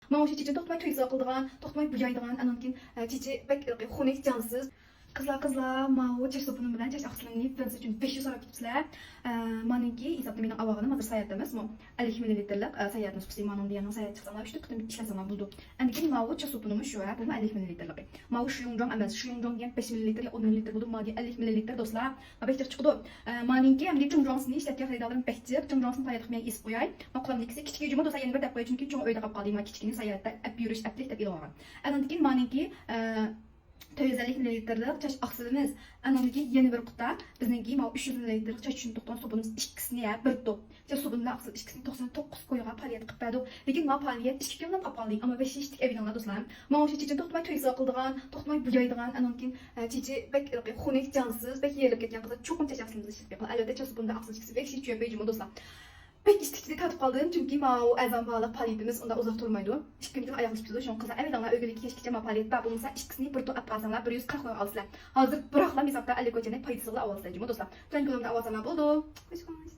Mana o'sha chechen to'xtamay to'ysa qildigan, to'xtamay buyaydigan, andan keyin cheche bek xunuk jonsiz. Kızlar, mao çeş sopunu bilen çeş aqslanib, biz uchun 500 so'rab ketibsizlar. Meniki hisobda mening avog'im hozir sayatimiz, 50 ml sayatimiz xususiy ma'noda yana sayat chiqsam, shu qitim ishlasam bo'ldi. Endi keyin mao çeş sopunu shu, bu 50 ml. Mao shuyunjong emas, shuyunjong degan 5 ml ya 10 ml bo'ldi, menga 50 ml do'stlar. Bektir chiqdi. Meniki ham chunjongsini ishlatgan xaridorlarim bektir, chunjongsini sayatib men is qo'yay. Maqlamnikisi kichik yujuma do'stlar yana bir deb qo'yay, chunki cho'ng uyda qolib qoldim, kichikini sayatda ap yurish aplik deb ilg'agan. Endi keyin meniki 450 ml çaş aksılımız. Anamdaki yeni bir kutu. Bizimki 300 ml çaş için doktan sobunumuz ikisini ya bir top. Çaş sobunla aksıl ikisini 99 koyuğa paliyet kıppadı. Lekin ma paliyet 2 günlük kapalı ama 5 iştik evinden dostlarım. Ma o çiçeğin toxtumay töyse kıldığan, toxtumay buyaydıgan, anamkin çiçeği bek xunik cansız, bek yerlik ketken kızı çokum çaş aksılımızı işitip yapalım. Elbette çaş sobunla aksıl ikisi bek şey çüyen beycuma dostlar. Pek istikli tatip kaldım çünkü mao azam bağlı paliyetimiz onda uzak durmaydı. İşkimizin ayağımız pizdi. Şu an kızlar evden ögülük keşke ma paliyet ba bulunsa işkisini bir to atpasanlar 140 koy alsılar. Hazır bırakla misafta 50 koyacağına payısılı avazlayıcı mı dostlar. Tren kulağımda avazlama buldu. Hoş geldiniz.